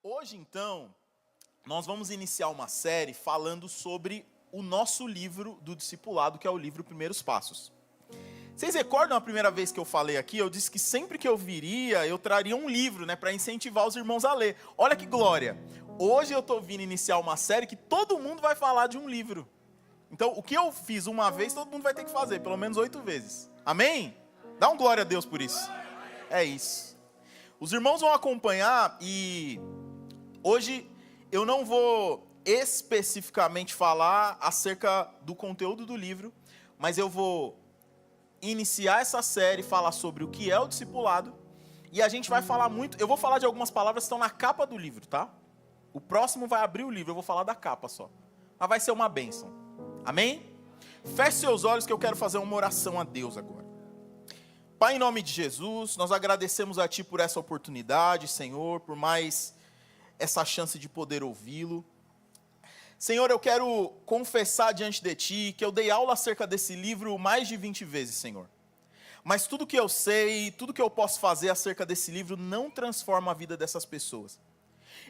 Hoje, então, nós vamos iniciar uma série falando sobre o nosso livro do discipulado, que é o livro Primeiros Passos. Vocês recordam a primeira vez que eu falei aqui? Eu disse que sempre que eu viria, eu traria um livro, para incentivar os irmãos a ler. Olha que glória! Hoje eu estou vindo iniciar uma série que todo mundo vai falar de um livro. Então, o que eu fiz uma vez, todo mundo vai ter que fazer, pelo menos 8 vezes. Amém? Dá um glória a Deus por isso. É isso. Os irmãos vão acompanhar e hoje eu não vou especificamente falar acerca do conteúdo do livro, mas eu vou iniciar essa série, falar sobre o que é o discipulado, e a gente vai falar muito, eu vou falar de algumas palavras que estão na capa do livro, tá? O próximo vai abrir o livro, eu vou falar da capa só, mas vai ser uma bênção, amém? Feche seus olhos que eu quero fazer uma oração a Deus agora. Pai, em nome de Jesus, nós agradecemos a Ti por essa oportunidade, Senhor, por mais essa chance de poder ouvi-lo. Senhor, eu quero confessar diante de Ti que eu dei aula acerca desse livro mais de 20 vezes, Senhor. Mas tudo que eu sei, tudo que eu posso fazer acerca desse livro não transforma a vida dessas pessoas.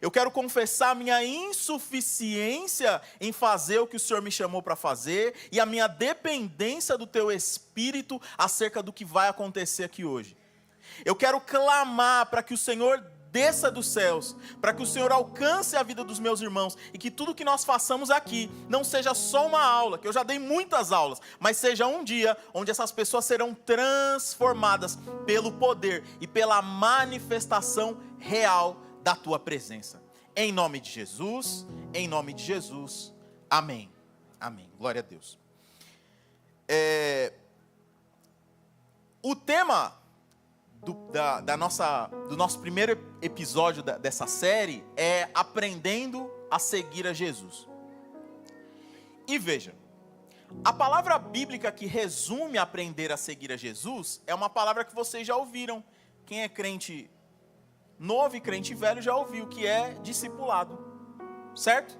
Eu quero confessar a minha insuficiência em fazer o que o Senhor me chamou para fazer e a minha dependência do Teu Espírito acerca do que vai acontecer aqui hoje. Eu quero clamar para que o Senhor desça dos céus, para que o Senhor alcance a vida dos meus irmãos e que tudo que nós façamos aqui não seja só uma aula, que eu já dei muitas aulas, mas seja um dia onde essas pessoas serão transformadas pelo poder e pela manifestação real da Tua presença. Em nome de Jesus, amém. Amém, glória a Deus. O tema do nosso primeiro episódio dessa série é aprendendo a seguir a Jesus. E veja, a palavra bíblica que resume aprender a seguir a Jesus é uma palavra que vocês já ouviram. Quem é crente novo e crente velho já ouviu, que é discipulado, certo?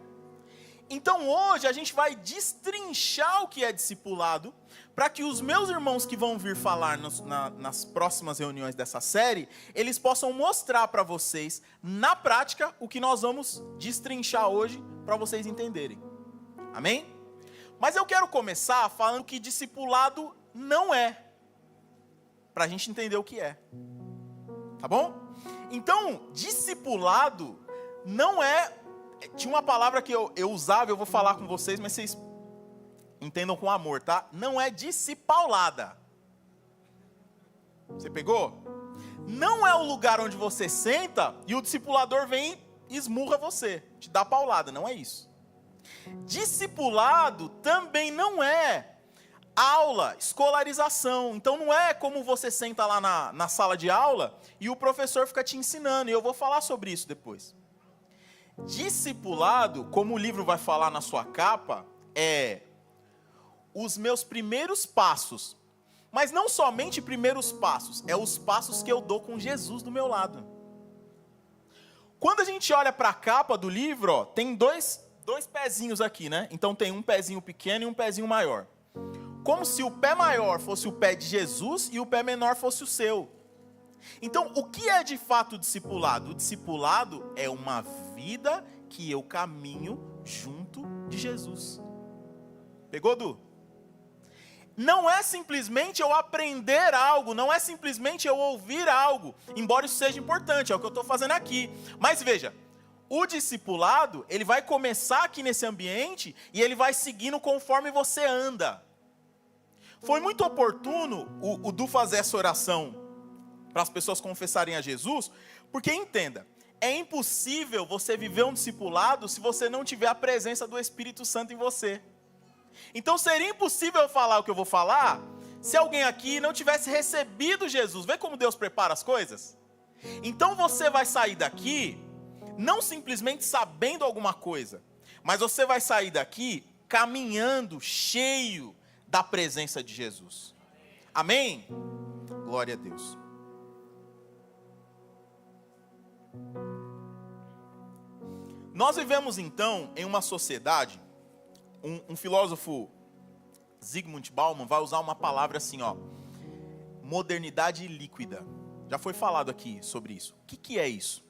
Então hoje a gente vai destrinchar o que é discipulado, para que os meus irmãos que vão vir falar nas próximas reuniões dessa série, eles possam mostrar para vocês, na prática, o que nós vamos destrinchar hoje, para vocês entenderem. Amém? Mas eu quero começar falando que discipulado não é, para a gente entender o que é. Tá bom? Então, discipulado não é... Tinha uma palavra que eu usava, eu vou falar com vocês, mas vocês entendam com amor, tá? Não é discipaulada. Você pegou? Não é o lugar onde você senta e o discipulador vem e esmurra você, te dá paulada, não é isso. Discipulado também não é aula, escolarização. Então não é como você senta lá na sala de aula e o professor fica te ensinando, e eu vou falar sobre isso depois. Discipulado, como o livro vai falar na sua capa, é os meus primeiros passos. Mas não somente primeiros passos, é os passos que eu dou com Jesus do meu lado. Quando a gente olha para a capa do livro, ó, tem dois pezinhos aqui, né? Então tem um pezinho pequeno e um pezinho maior. Como se o pé maior fosse o pé de Jesus e o pé menor fosse o seu. Então, o que é de fato o discipulado? O discipulado é uma vida que eu caminho junto de Jesus. Pegou, Du? Não é simplesmente eu aprender algo, não é simplesmente eu ouvir algo, embora isso seja importante, é o que eu estou fazendo aqui. Mas veja, o discipulado, ele vai começar aqui nesse ambiente e ele vai seguindo conforme você anda. Foi muito oportuno o Du fazer essa oração para as pessoas confessarem a Jesus, porque entenda, é impossível você viver um discipulado se você não tiver a presença do Espírito Santo em você. Então seria impossível eu falar o que eu vou falar se alguém aqui não tivesse recebido Jesus. Vê como Deus prepara as coisas? Então você vai sair daqui não simplesmente sabendo alguma coisa, mas você vai sair daqui caminhando cheio da presença de Jesus. Amém? Glória a Deus. Nós vivemos então em uma sociedade, um filósofo, Zygmunt Bauman, vai usar uma palavra assim, ó, modernidade líquida. Já foi falado aqui sobre isso. O que é isso?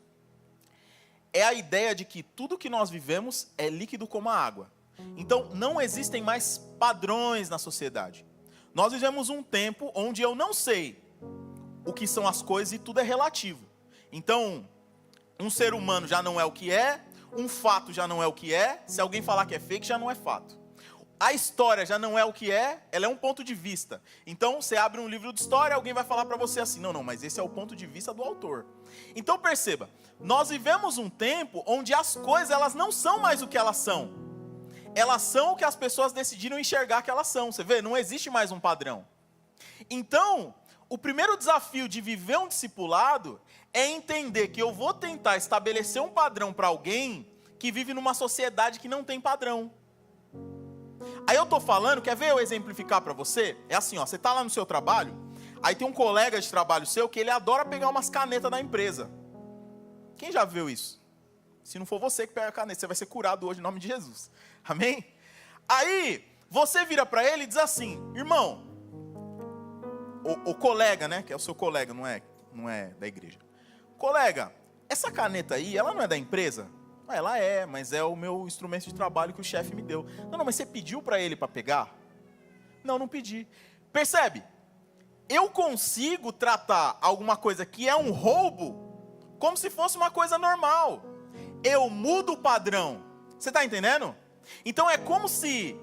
é a ideia de que tudo que nós vivemos é líquido como a água. Então, não existem mais padrões na sociedade. Nós vivemos um tempo onde eu não sei o que são as coisas e tudo é relativo. Então, um ser humano já não é o que é, um fato já não é o que é, se alguém falar que é fake já não é fato. A história já não é o que é, ela é um ponto de vista. Então, você abre um livro de história, alguém vai falar para você assim, não, mas esse é o ponto de vista do autor. Então, perceba, nós vivemos um tempo onde as coisas, elas não são mais o que elas são. Elas são o que as pessoas decidiram enxergar que elas são. Você vê, não existe mais um padrão. Então, o primeiro desafio de viver um discipulado é entender que eu vou tentar estabelecer um padrão para alguém que vive numa sociedade que não tem padrão. Aí eu tô falando, quer ver eu exemplificar para você? É assim, ó, você tá lá no seu trabalho, aí tem um colega de trabalho seu que ele adora pegar umas canetas da empresa. Quem já viu isso? Se não for você que pega a caneta, você vai ser curado hoje em nome de Jesus. Amém? Aí, você vira para ele e diz assim, irmão, o colega, né, que é o seu colega, não é da igreja. Colega, essa caneta aí, ela não é da empresa? Ela é, mas é o meu instrumento de trabalho que o chefe me deu. Não, mas você pediu para ele para pegar? Não pedi. Percebe? Eu consigo tratar alguma coisa que é um roubo como se fosse uma coisa normal. Eu mudo o padrão. Você está entendendo? Então é como se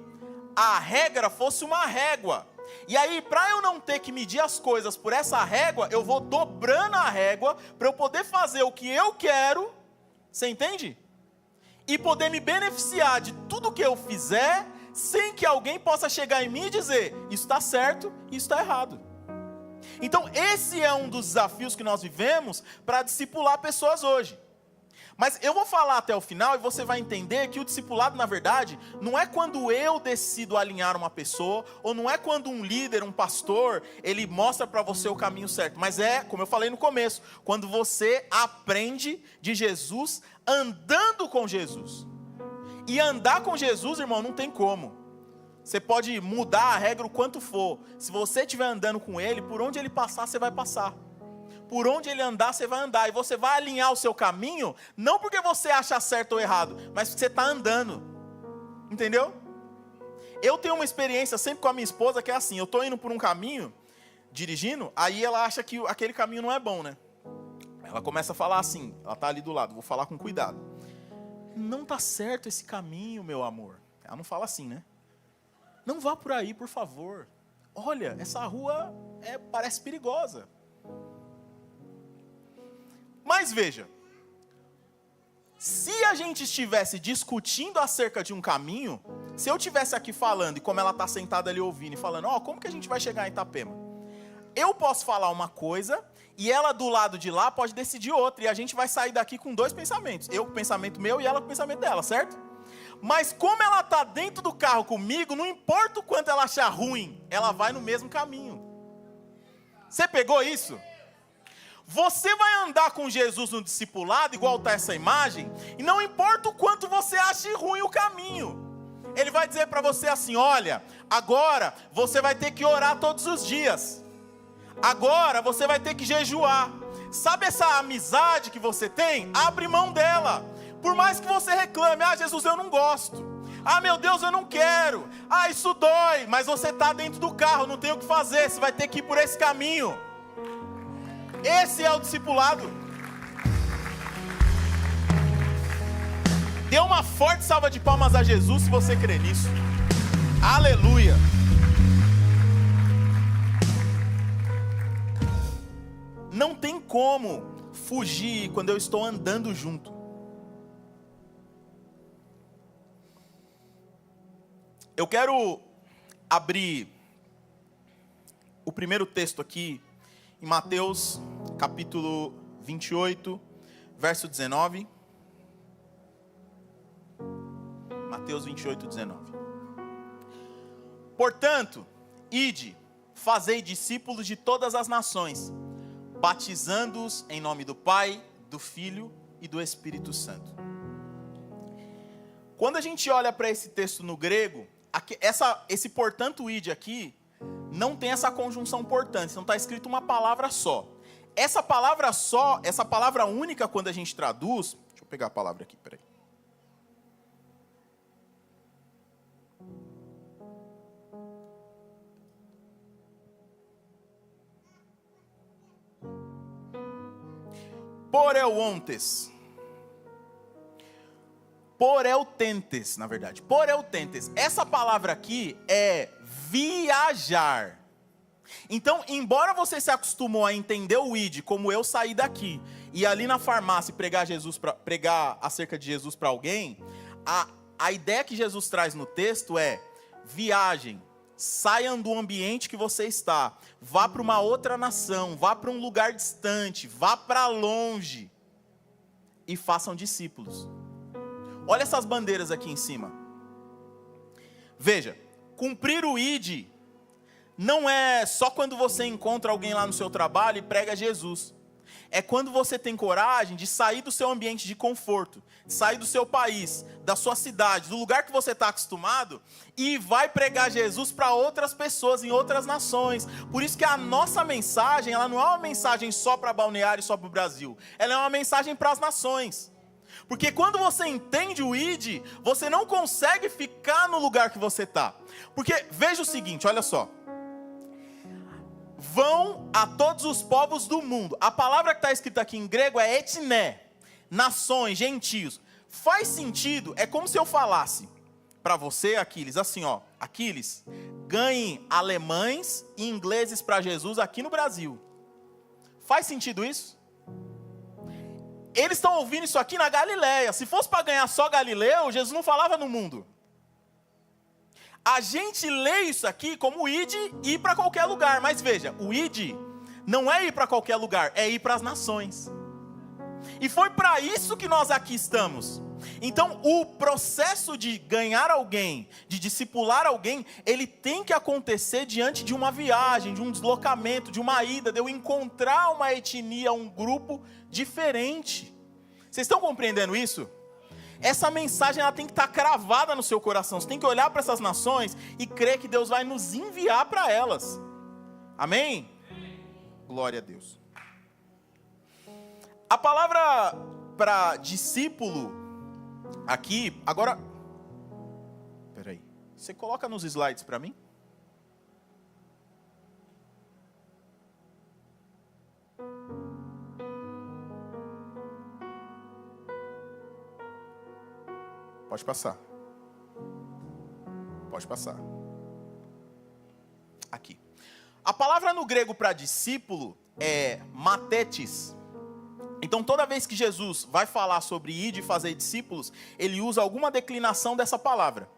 a regra fosse uma régua. E aí, para eu não ter que medir as coisas por essa régua, eu vou dobrando a régua para eu poder fazer o que eu quero. Você entende? E poder me beneficiar de tudo que eu fizer, sem que alguém possa chegar em mim e dizer, isso está certo e isso está errado. Então esse é um dos desafios que nós vivemos para discipular pessoas hoje. Mas eu vou falar até o final e você vai entender que o discipulado, na verdade, não é quando eu decido alinhar uma pessoa, ou não é quando um líder, um pastor, ele mostra para você o caminho certo, mas é, como eu falei no começo, quando você aprende de Jesus, andando com Jesus. E andar com Jesus, irmão, não tem como. Você pode mudar a regra o quanto for. Se você estiver andando com Ele, por onde Ele passar, você vai passar. Por onde Ele andar, você vai andar. E você vai alinhar o seu caminho, não porque você acha certo ou errado, mas porque você está andando. Entendeu? Eu tenho uma experiência sempre com a minha esposa que é assim, eu estou indo por um caminho, dirigindo, aí ela acha que aquele caminho não é bom, né? Ela começa a falar assim, ela está ali do lado, vou falar com cuidado. Não está certo esse caminho, meu amor. Ela não fala assim, né? Não vá por aí, por favor. Olha, essa rua parece perigosa. Mas veja, se a gente estivesse discutindo acerca de um caminho, se eu estivesse aqui falando, e como ela está sentada ali ouvindo e falando, como que a gente vai chegar em Itapema? Eu posso falar uma coisa, e ela do lado de lá pode decidir outra, e a gente vai sair daqui com dois pensamentos. Eu com o pensamento meu e ela com o pensamento dela, certo? Mas como ela está dentro do carro comigo, não importa o quanto ela achar ruim, ela vai no mesmo caminho. Você pegou isso? Você vai andar com Jesus no discipulado, igual está essa imagem, e não importa o quanto você ache ruim o caminho. Ele vai dizer para você assim, olha, agora você vai ter que orar todos os dias. Agora você vai ter que jejuar. Sabe essa amizade que você tem? Abre mão dela. Por mais que você reclame, Jesus, eu não gosto. Meu Deus, eu não quero. Isso dói. Mas você está dentro do carro, não tem o que fazer. Você vai ter que ir por esse caminho. Esse é o discipulado. Dê uma forte salva de palmas a Jesus se você crê nisso. Aleluia. Não tem como fugir quando eu estou andando junto. Eu quero abrir o primeiro texto aqui em Mateus capítulo 28, verso 19. Mateus 28, 19. Portanto, ide, fazei discípulos de todas as nações, batizando-os em nome do Pai, do Filho e do Espírito Santo. Quando a gente olha para esse texto no grego, esse portanto ide aqui, não tem essa conjunção portanto, não está escrito uma palavra só. Essa palavra só, essa palavra única, quando a gente traduz, deixa eu pegar a palavra aqui, peraí. Poreutentes, na verdade. Poreutentes. Essa palavra aqui é viajar. Então, embora você se acostumou a entender o id como eu sair daqui e ali na farmácia pregar acerca de Jesus para alguém, a ideia que Jesus traz no texto é viagem. Saiam do ambiente que você está, vá para uma outra nação, vá para um lugar distante, vá para longe e façam discípulos. Olha essas bandeiras aqui em cima. Veja, cumprir o ID não é só quando você encontra alguém lá no seu trabalho e prega Jesus. É quando você tem coragem de sair do seu ambiente de conforto, sair do seu país, da sua cidade, do lugar que você está acostumado e vai pregar Jesus para outras pessoas em outras nações. Por isso que a nossa mensagem, ela não é uma mensagem só para Balneário e só para o Brasil. Ela é uma mensagem para as nações. Porque quando você entende o ID, você não consegue ficar no lugar que você está. Porque veja o seguinte, olha só. Vão a todos os povos do mundo. A palavra que está escrita aqui em grego é etné, nações, gentios. Faz sentido, é como se eu falasse para você, Aquiles, assim ó, Aquiles, ganhe alemães e ingleses para Jesus aqui no Brasil. Faz sentido isso? Eles estão ouvindo isso aqui na Galileia. Se fosse para ganhar só Galileu, Jesus não falava no mundo. A gente lê isso aqui como id e ir para qualquer lugar. Mas veja, o id não é ir para qualquer lugar, é ir para as nações. E foi para isso que nós aqui estamos. Então, o processo de ganhar alguém, de discipular alguém, ele tem que acontecer diante de uma viagem, de um deslocamento, de uma ida, de eu encontrar uma etnia, um grupo diferente. Vocês estão compreendendo isso? Essa mensagem ela tem que estar cravada no seu coração. Você tem que olhar para essas nações e crer que Deus vai nos enviar para elas. Amém? Glória a Deus. A palavra para discípulo aqui, agora, peraí, você coloca nos slides para mim? Pode passar. Pode passar. Aqui. A palavra no grego para discípulo é matetes. Então, toda vez que Jesus vai falar sobre ir e fazer discípulos, ele usa alguma declinação dessa palavra.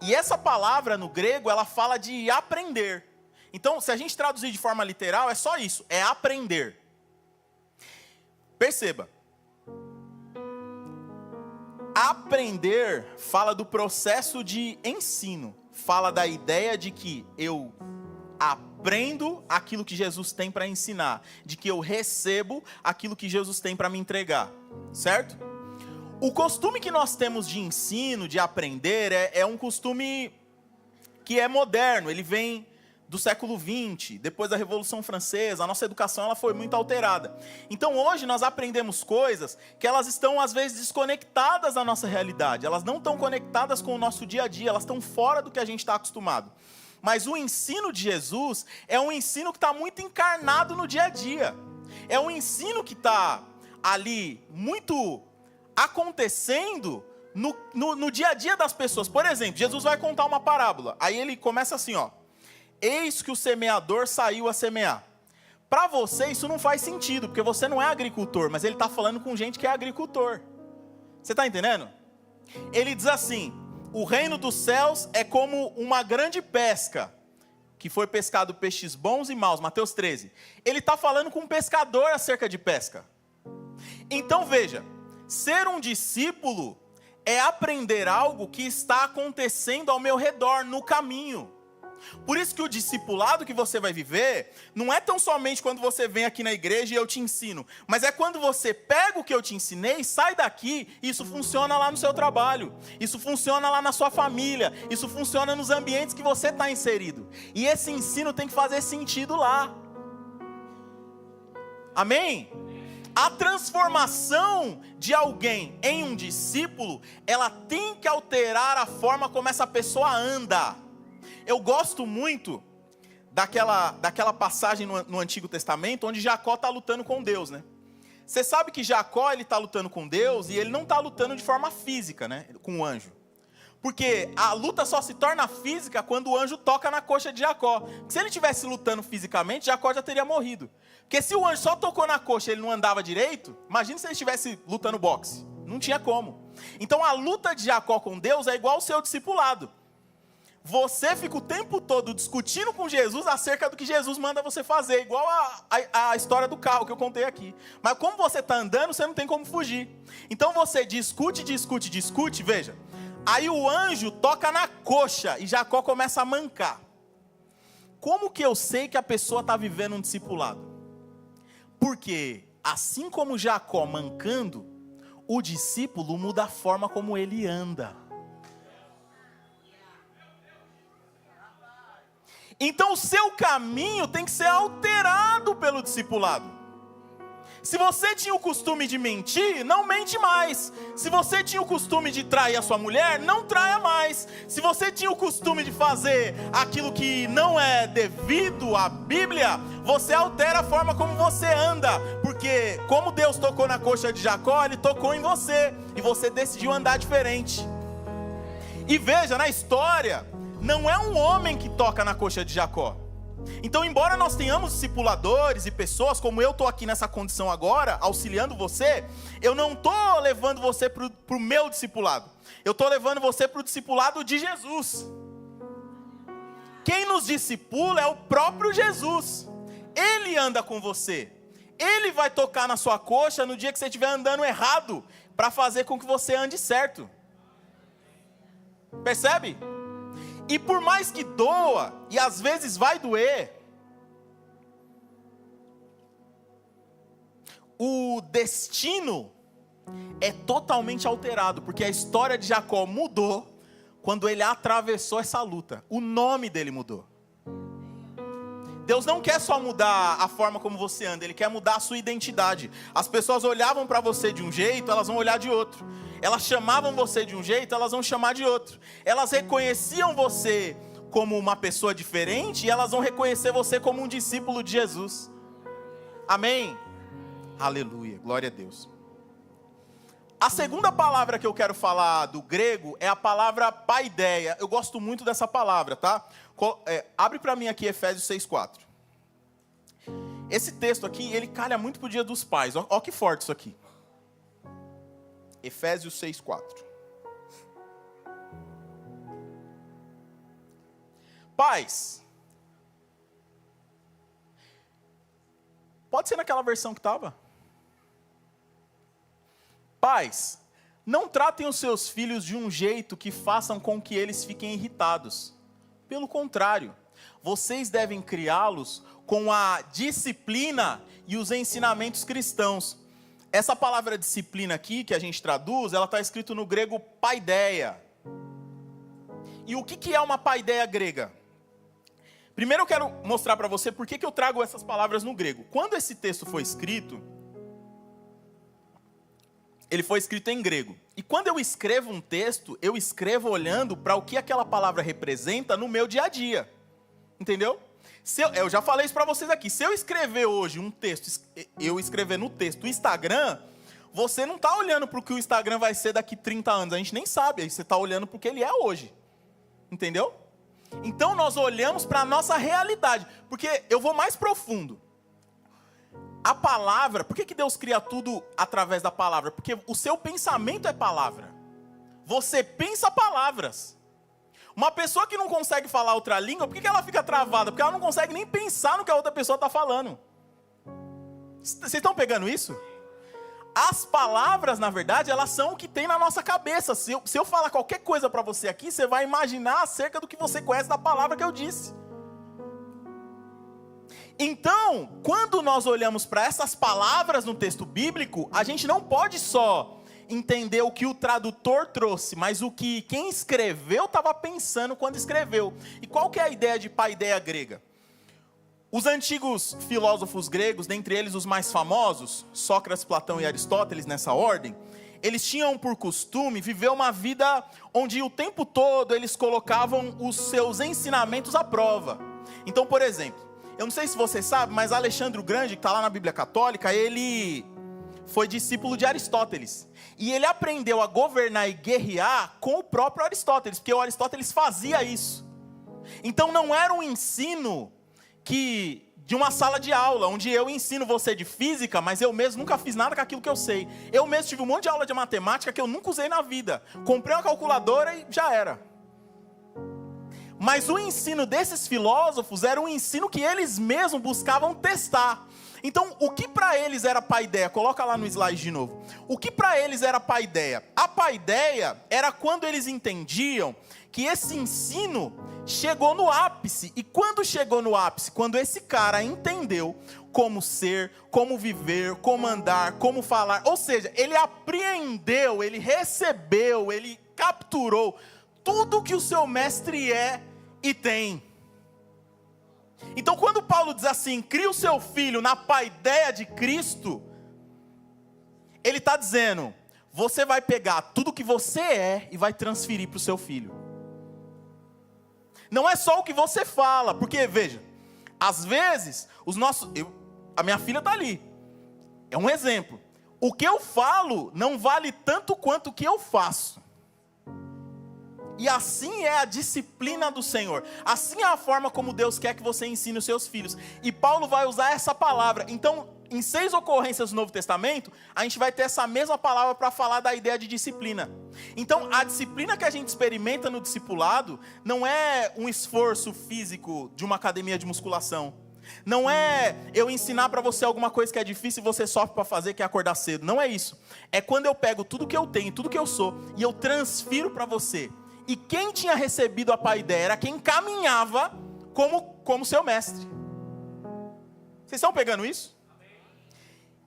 E essa palavra, no grego, ela fala de aprender. Então, se a gente traduzir de forma literal, é só isso, é aprender. Perceba. Aprender fala do processo de ensino. Fala da ideia de que eu aprendo aquilo que Jesus tem para ensinar, de que eu recebo aquilo que Jesus tem para me entregar, certo? O costume que nós temos de ensino, de aprender, é um costume que é moderno, ele vem do século XX, depois da Revolução Francesa, a nossa educação ela foi muito alterada. Então hoje nós aprendemos coisas que elas estão às vezes desconectadas da nossa realidade, elas não estão conectadas com o nosso dia a dia, elas estão fora do que a gente está acostumado. Mas o ensino de Jesus é um ensino que está muito encarnado no dia a dia. É um ensino que está ali muito acontecendo no dia a dia das pessoas. Por exemplo, Jesus vai contar uma parábola. Aí ele começa assim, ó. Eis que o semeador saiu a semear. Para você isso não faz sentido, porque você não é agricultor, mas ele está falando com gente que é agricultor. Você está entendendo? Ele diz assim: o reino dos céus é como uma grande pesca, que foi pescado peixes bons e maus, Mateus 13. Ele está falando com um pescador acerca de pesca. Então veja, ser um discípulo é aprender algo que está acontecendo ao meu redor, no caminho. Por isso que o discipulado que você vai viver, não é tão somente quando você vem aqui na igreja e eu te ensino, mas é quando você pega o que eu te ensinei, sai daqui, e isso funciona lá no seu trabalho, isso funciona lá na sua família, isso funciona nos ambientes que você está inserido. E esse ensino tem que fazer sentido lá. Amém? A transformação de alguém em um discípulo, ela tem que alterar a forma como essa pessoa anda. Eu gosto muito daquela passagem no Antigo Testamento, onde Jacó está lutando com Deus, né? Você sabe que Jacó, ele está lutando com Deus, e ele não está lutando de forma física, né? Com o anjo. Porque a luta só se torna física quando o anjo toca na coxa de Jacó. Porque se ele estivesse lutando fisicamente, Jacó já teria morrido. Porque se o anjo só tocou na coxa e ele não andava direito, imagina se ele estivesse lutando boxe. Não tinha como. Então a luta de Jacó com Deus é igual ao seu discipulado. Você fica o tempo todo discutindo com Jesus acerca do que Jesus manda você fazer. Igual a história do carro que eu contei aqui. Mas como você está andando, você não tem como fugir. Então você discute, veja. Aí o anjo toca na coxa e Jacó começa a mancar. Como que eu sei que a pessoa está vivendo um discipulado? Porque assim como Jacó mancando, o discípulo muda a forma como ele anda. Então o seu caminho tem que ser alterado pelo discipulado. Se você tinha o costume de mentir, não mente mais. Se você tinha o costume de trair a sua mulher, não traia mais. Se você tinha o costume de fazer aquilo que não é devido à Bíblia, você altera a forma como você anda. Porque como Deus tocou na coxa de Jacó, Ele tocou em você. E você decidiu andar diferente. E veja, na história, não é um homem que toca na coxa de Jacó. Então, embora nós tenhamos discipuladores e pessoas, como eu estou aqui nessa condição agora, auxiliando você, eu não estou levando você para o meu discipulado. Eu estou levando você para o discipulado de Jesus. Quem nos discipula é o próprio Jesus. Ele anda com você. Ele vai tocar na sua coxa no dia que você estiver andando errado, para fazer com que você ande certo. Percebe? E por mais que doa, e às vezes vai doer, o destino é totalmente alterado, porque a história de Jacó mudou quando ele atravessou essa luta. O nome dele mudou. Deus não quer só mudar a forma como você anda, Ele quer mudar a sua identidade. As pessoas olhavam para você de um jeito, elas vão olhar de outro. Elas chamavam você de um jeito, elas vão chamar de outro. Elas reconheciam você como uma pessoa diferente, e elas vão reconhecer você como um discípulo de Jesus. Amém? Aleluia, glória a Deus. A segunda palavra que eu quero falar do grego é a palavra paideia. Eu gosto muito dessa palavra, tá? Abre para mim aqui Efésios 6,4. Esse texto aqui, ele calha muito pro Dia dos Pais. Ó que forte isso aqui. Efésios 6,4. Pais. Pode ser naquela versão que estava? Pais, não tratem os seus filhos de um jeito que façam com que eles fiquem irritados. Pelo contrário, vocês devem criá-los com a disciplina e os ensinamentos cristãos. Essa palavra disciplina aqui, que a gente traduz, ela está escrito no grego paideia. E o que é uma paideia grega? Primeiro eu quero mostrar para você por que eu trago essas palavras no grego. Quando esse texto foi escrito, ele foi escrito em grego. E quando eu escrevo um texto, eu escrevo olhando para o que aquela palavra representa no meu dia a dia. Entendeu? Eu já falei isso para vocês aqui. Se eu escrever hoje um texto, eu escrever no texto do Instagram, você não está olhando para o que o Instagram vai ser daqui 30 anos. A gente nem sabe. Aí você está olhando para o que ele é hoje. Entendeu? Então nós olhamos para a nossa realidade. Porque eu vou mais profundo. A palavra, por que Deus cria tudo através da palavra? Porque o seu pensamento é palavra. Você pensa palavras. Uma pessoa que não consegue falar outra língua, por que ela fica travada? Porque ela não consegue nem pensar no que a outra pessoa está falando. Vocês estão pegando isso? As palavras, na verdade, elas são o que tem na nossa cabeça. Se eu falar qualquer coisa para você aqui, você vai imaginar acerca do que você conhece da palavra que eu disse. Então, quando nós olhamos para essas palavras no texto bíblico, a gente não pode só entender o que o tradutor trouxe, mas o que quem escreveu estava pensando quando escreveu. E qual que é a ideia de paideia grega? Os antigos filósofos gregos, dentre eles os mais famosos, Sócrates, Platão e Aristóteles, nessa ordem, eles tinham por costume viver uma vida onde o tempo todo eles colocavam os seus ensinamentos à prova. Então, por exemplo, eu não sei se você sabe, mas Alexandre o Grande, que está lá na Bíblia Católica, ele foi discípulo de Aristóteles. E ele aprendeu a governar e guerrear com o próprio Aristóteles, porque o Aristóteles fazia isso. Então não era um ensino de uma sala de aula, onde eu ensino você de física, mas eu mesmo nunca fiz nada com aquilo que eu sei. Eu mesmo tive um monte de aula de matemática que eu nunca usei na vida. Comprei uma calculadora e já era. Mas o ensino desses filósofos era um ensino que eles mesmos buscavam testar. Então, o que para eles era paideia? Coloca lá no slide de novo. O que para eles era paideia? A paideia era quando eles entendiam que esse ensino chegou no ápice. E quando chegou no ápice? Quando esse cara entendeu como ser, como viver, como andar, como falar. Ou seja, ele apreendeu, ele recebeu, ele capturou tudo que o seu mestre é e tem. Então, quando Paulo diz assim, cria o seu filho na paideia de Cristo, ele está dizendo, você vai pegar tudo que você é e vai transferir para o seu filho. Não é só o que você fala, porque, veja, às vezes, a minha filha está ali, é um exemplo. O que eu falo não vale tanto quanto o que eu faço. E assim é a disciplina do Senhor. Assim é a forma como Deus quer que você ensine os seus filhos. E Paulo vai usar essa palavra. Então, em 6 ocorrências do Novo Testamento, a gente vai ter essa mesma palavra para falar da ideia de disciplina. Então, a disciplina que a gente experimenta no discipulado não é um esforço físico de uma academia de musculação. Não é eu ensinar para você alguma coisa que é difícil e você sofre para fazer, que é acordar cedo. Não é isso. É quando eu pego tudo que eu tenho, tudo que eu sou, e eu transfiro para você. E quem tinha recebido a paideia era quem caminhava como seu mestre. Vocês estão pegando isso?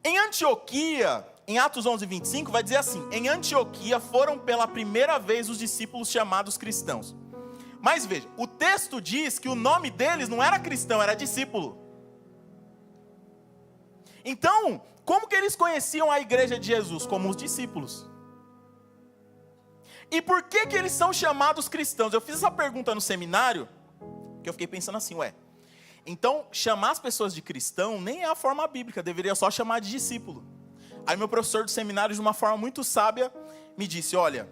Em Antioquia, em Atos 11:25, vai dizer assim: em Antioquia foram pela primeira vez os discípulos chamados cristãos. Mas veja, o texto diz que o nome deles não era cristão, era discípulo. Então, como que eles conheciam a igreja de Jesus? Como os discípulos. E por que eles são chamados cristãos? Eu fiz essa pergunta no seminário, que eu fiquei pensando assim, então chamar as pessoas de cristão nem é a forma bíblica, deveria só chamar de discípulo. Aí meu professor do seminário, de uma forma muito sábia, me disse, olha,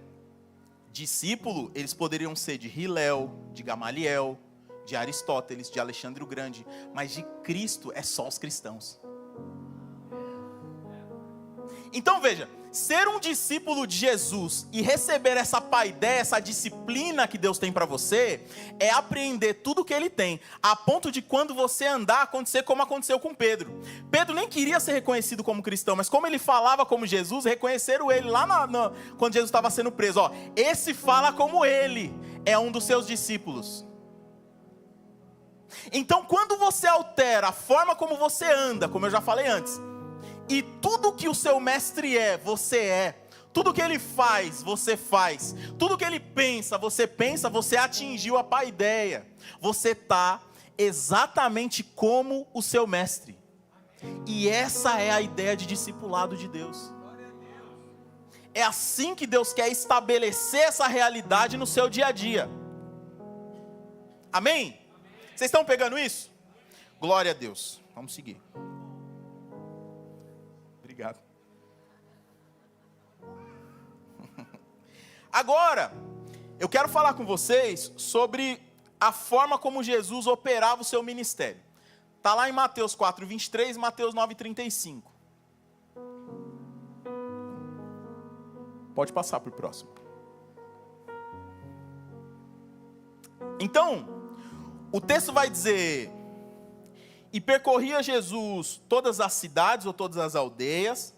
discípulo, eles poderiam ser de Hilel, de Gamaliel, de Aristóteles, de Alexandre o Grande, mas de Cristo é só os cristãos. Então veja, ser um discípulo de Jesus e receber essa paideia, essa disciplina que Deus tem para você, é apreender tudo que Ele tem, a ponto de quando você andar, acontecer como aconteceu com Pedro. Pedro nem queria ser reconhecido como cristão, mas como ele falava como Jesus, reconheceram ele lá quando Jesus estava sendo preso. Esse fala como ele, é um dos seus discípulos. Então quando você altera a forma como você anda, como eu já falei antes, e tudo que o seu mestre é, você é. Tudo que ele faz, você faz. Tudo que ele pensa, você atingiu a paideia. Você está exatamente como o seu mestre. E essa é a ideia de discipulado de Deus. É assim que Deus quer estabelecer essa realidade no seu dia a dia. Amém? Vocês estão pegando isso? Glória a Deus. Vamos seguir. Obrigado. Agora, eu quero falar com vocês sobre a forma como Jesus operava o seu ministério. Está lá em Mateus 4:23 e Mateus 9:35. Pode passar para o próximo. Então, o texto vai dizer: e percorria Jesus todas as cidades ou todas as aldeias,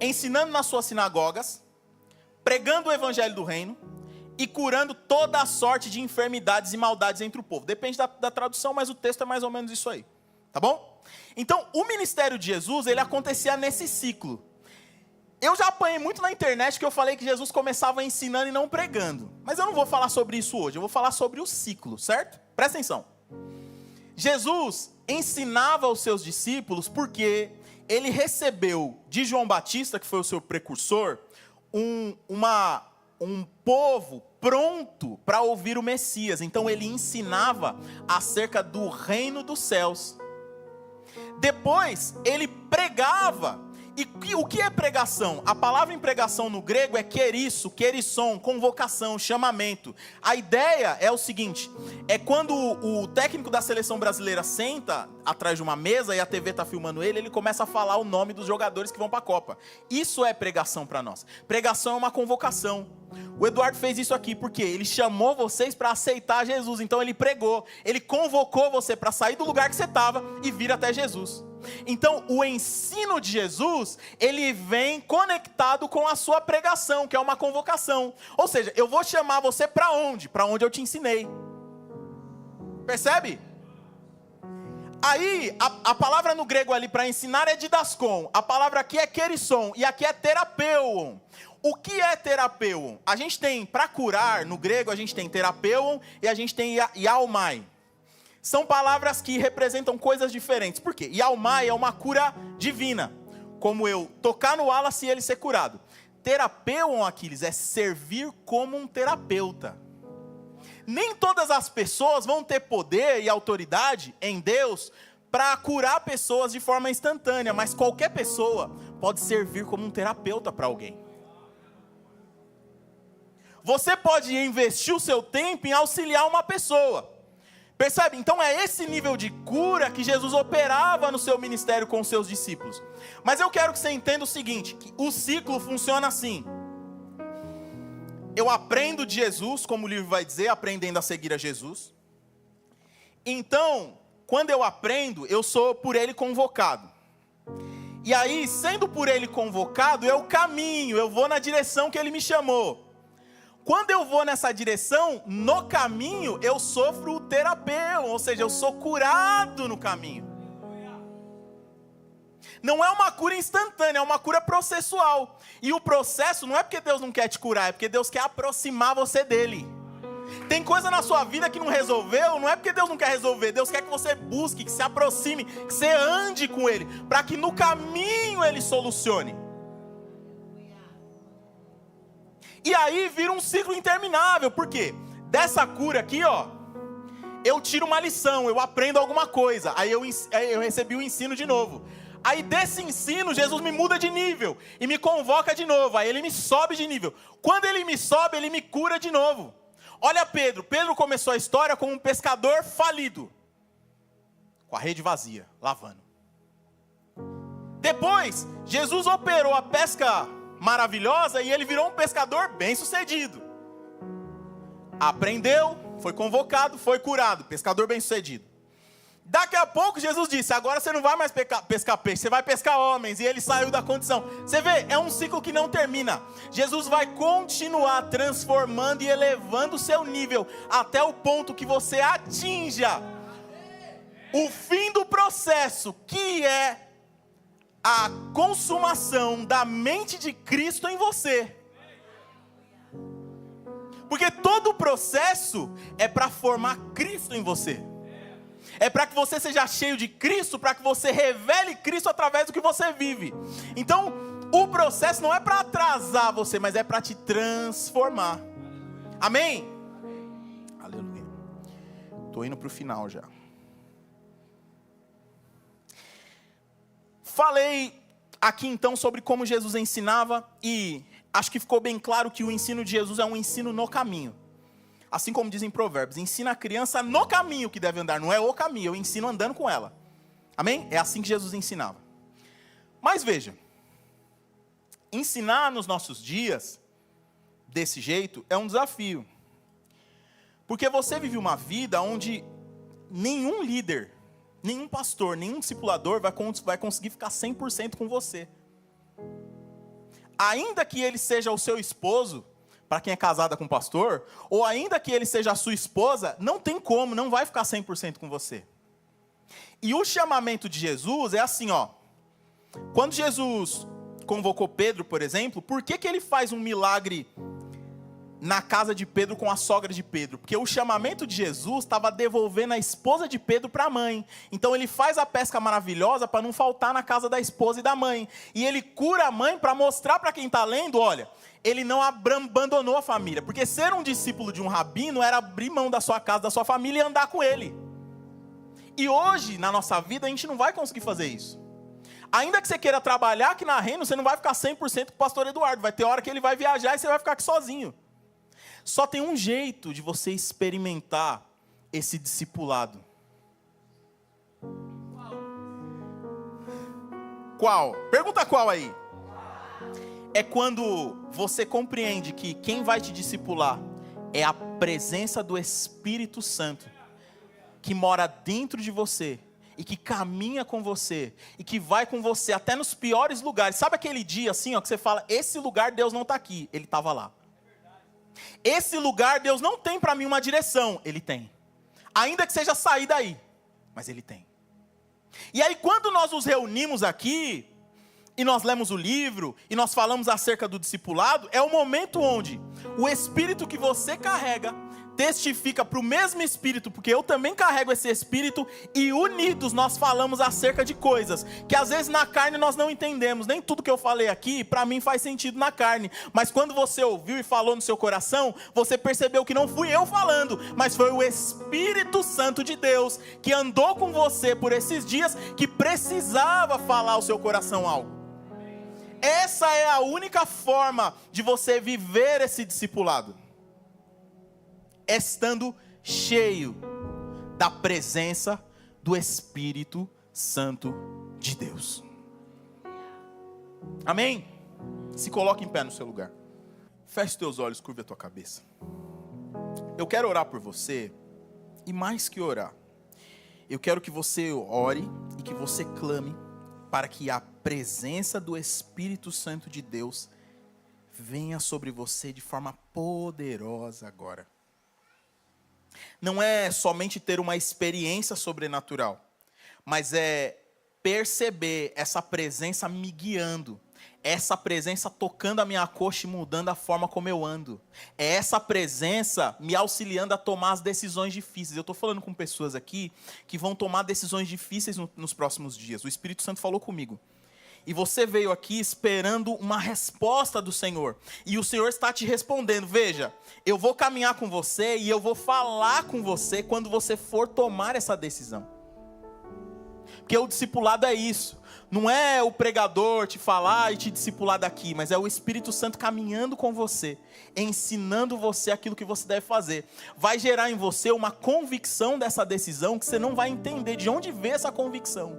ensinando nas suas sinagogas, pregando o evangelho do reino e curando toda a sorte de enfermidades e maldades entre o povo. Depende da tradução, mas o texto é mais ou menos isso aí. Tá bom? Então, o ministério de Jesus, ele acontecia nesse ciclo. Eu já apanhei muito na internet que eu falei que Jesus começava ensinando e não pregando. Mas eu não vou falar sobre isso hoje, eu vou falar sobre o ciclo, certo? Presta atenção. Jesus ensinava aos seus discípulos porque ele recebeu de João Batista, que foi o seu precursor, um povo pronto para ouvir o Messias. Então ele ensinava acerca do reino dos céus. Depois ele pregava. E o que é pregação? A palavra em pregação no grego é querisso, querisson, convocação, chamamento. A ideia é o seguinte: é quando o técnico da seleção brasileira senta atrás de uma mesa e a TV está filmando ele, ele começa a falar o nome dos jogadores que vão para a Copa. Isso é pregação para nós. Pregação é uma convocação. O Eduardo fez isso aqui porque ele chamou vocês para aceitar Jesus. Então ele pregou, ele convocou você para sair do lugar que você estava e vir até Jesus. Então o ensino de Jesus, ele vem conectado com a sua pregação, que é uma convocação. Ou seja, eu vou chamar você para onde? Para onde eu te ensinei. Percebe? Aí, a palavra no grego ali para ensinar é didaskon. A palavra aqui é kerisson e aqui é terapeuon. O que é terapeuon? A gente tem, para curar, no grego, a gente tem terapeuon e a gente tem iaumai. São palavras que representam coisas diferentes. Por quê? Iaumai é uma cura divina. Como eu tocar no Wallace e ele ser curado. Terapeuon, Aquiles, é servir como um terapeuta. Nem todas as pessoas vão ter poder e autoridade em Deus para curar pessoas de forma instantânea. Mas qualquer pessoa pode servir como um terapeuta para alguém. Você pode investir o seu tempo em auxiliar uma pessoa. Percebe? Então é esse nível de cura que Jesus operava no seu ministério com os seus discípulos. Mas eu quero que você entenda o seguinte, que o ciclo funciona assim. Eu aprendo de Jesus, como o livro vai dizer, aprendendo a seguir a Jesus. Então, quando eu aprendo, eu sou por ele convocado. E aí, sendo por ele convocado, eu caminho, eu vou na direção que ele me chamou. Quando eu vou nessa direção, no caminho, eu sofro o terapeuta, ou seja, eu sou curado no caminho. Não é uma cura instantânea, é uma cura processual. E o processo não é porque Deus não quer te curar, é porque Deus quer aproximar você dele. Tem coisa na sua vida que não resolveu, não é porque Deus não quer resolver, Deus quer que você busque, que se aproxime, que você ande com ele, para que no caminho ele solucione. E aí vira um ciclo interminável, por quê? Dessa cura aqui, ó, eu tiro uma lição, eu aprendo alguma coisa, aí eu recebi o ensino de novo. Aí desse ensino, Jesus me muda de nível, e me convoca de novo, aí ele me sobe de nível. Quando ele me sobe, ele me cura de novo. Olha Pedro, Pedro começou a história como um pescador falido, com a rede vazia, lavando. Depois, Jesus operou a pesca maravilhosa e ele virou um pescador bem-sucedido. Aprendeu, foi convocado, foi curado, pescador bem-sucedido. Daqui a pouco Jesus disse, agora você não vai mais pescar peixe, você vai pescar homens, e ele saiu da condição. Você vê, é um ciclo que não termina. Jesus vai continuar transformando e elevando o seu nível, até o ponto que você atinja o fim do processo, que é a consumação da mente de Cristo em você. Porque todo o processo é para formar Cristo em você. É para que você seja cheio de Cristo, para que você revele Cristo através do que você vive. Então, o processo não é para atrasar você, mas é para te transformar. Amém? Aleluia. Estou indo para o final já. Falei aqui então sobre como Jesus ensinava e acho que ficou bem claro que o ensino de Jesus é um ensino no caminho. Assim como dizem Provérbios, ensina a criança no caminho que deve andar, não é o caminho, eu ensino andando com ela. Amém? É assim que Jesus ensinava. Mas veja, ensinar nos nossos dias, desse jeito, é um desafio. Porque você vive uma vida onde nenhum líder, nenhum pastor, nenhum discipulador vai conseguir ficar 100% com você. Ainda que ele seja o seu esposo, para quem é casada com pastor, ou ainda que ele seja a sua esposa, não tem como, não vai ficar 100% com você. E o chamamento de Jesus é assim, ó. Quando Jesus convocou Pedro, por exemplo, por que ele faz um milagre na casa de Pedro com a sogra de Pedro, porque o chamamento de Jesus estava devolvendo a esposa de Pedro para a mãe. Então ele faz a pesca maravilhosa para não faltar na casa da esposa e da mãe. E ele cura a mãe para mostrar para quem está lendo, olha, ele não abandonou a família, porque ser um discípulo de um rabino era abrir mão da sua casa, da sua família e andar com ele. E hoje, na nossa vida, a gente não vai conseguir fazer isso. Ainda que você queira trabalhar aqui na Reino, você não vai ficar 100% com o pastor Eduardo. Vai ter hora que ele vai viajar e você vai ficar aqui sozinho. Só tem um jeito de você experimentar esse discipulado. Qual? Pergunta qual aí. É quando você compreende que quem vai te discipular é a presença do Espírito Santo, que mora dentro de você, e que caminha com você, e que vai com você até nos piores lugares. Sabe aquele dia assim, ó, que você fala, esse lugar Deus não está aqui, Ele estava lá. Esse lugar Deus não tem para mim uma direção, Ele tem. Ainda que seja sair daí, mas Ele tem. E aí quando nós nos reunimos aqui, e nós lemos o livro, e nós falamos acerca do discipulado, é o momento onde o Espírito que você carrega, testifica para o mesmo Espírito, porque eu também carrego esse Espírito, e unidos nós falamos acerca de coisas, que às vezes na carne nós não entendemos, nem tudo que eu falei aqui, para mim faz sentido na carne, mas quando você ouviu e falou no seu coração, você percebeu que não fui eu falando, mas foi o Espírito Santo de Deus, que andou com você por esses dias, que precisava falar ao seu coração algo. Essa é a única forma de você viver esse discipulado, estando cheio da presença do Espírito Santo de Deus. Amém? Se coloque em pé no seu lugar. Feche os teus olhos, curva a tua cabeça. Eu quero orar por você, e mais que orar, eu quero que você ore e que você clame para que a presença do Espírito Santo de Deus venha sobre você de forma poderosa agora. Não é somente ter uma experiência sobrenatural, mas é perceber essa presença me guiando, essa presença tocando a minha coxa e mudando a forma como eu ando, é essa presença me auxiliando a tomar as decisões difíceis. Eu estou falando com pessoas aqui que vão tomar decisões difíceis nos próximos dias. O Espírito Santo falou comigo. E você veio aqui esperando uma resposta do Senhor. E o Senhor está te respondendo. Veja, eu vou caminhar com você e eu vou falar com você quando você for tomar essa decisão. Porque o discipulado é isso. Não é o pregador te falar e te discipular daqui, mas é o Espírito Santo caminhando com você, ensinando você aquilo que você deve fazer. Vai gerar em você uma convicção dessa decisão que você não vai entender de onde veio essa convicção.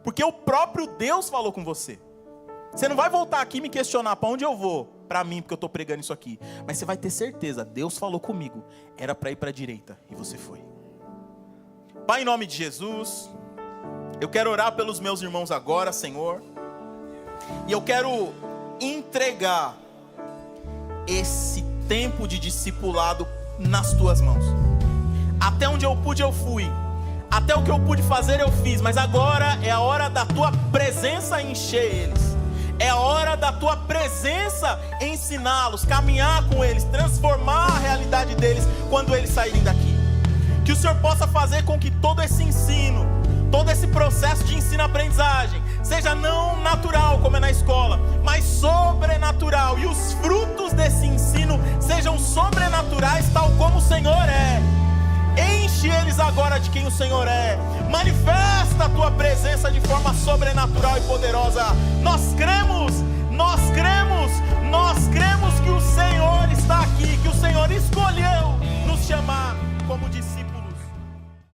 Porque o próprio Deus falou com você. Você não vai voltar aqui e me questionar para onde eu vou, para mim, porque eu estou pregando isso aqui. Mas você vai ter certeza, Deus falou comigo. Era para ir para a direita e você foi. Pai, em nome de Jesus, eu quero orar pelos meus irmãos agora, Senhor. E eu quero entregar esse tempo de discipulado nas tuas mãos. Até onde eu pude, eu fui. Até o que eu pude fazer eu fiz, mas agora é a hora da tua presença encher eles. É a hora da tua presença ensiná-los, caminhar com eles, transformar a realidade deles quando eles saírem daqui. Que o Senhor possa fazer com que todo esse ensino, todo esse processo de ensino-aprendizagem seja não natural como é na escola, mas sobrenatural. E os frutos desse ensino sejam sobrenaturais tal como o Senhor é. Enche eles agora de quem o Senhor é. Manifesta a tua presença de forma sobrenatural e poderosa. Nós cremos que o Senhor está aqui, que o Senhor escolheu nos chamar como discípulos.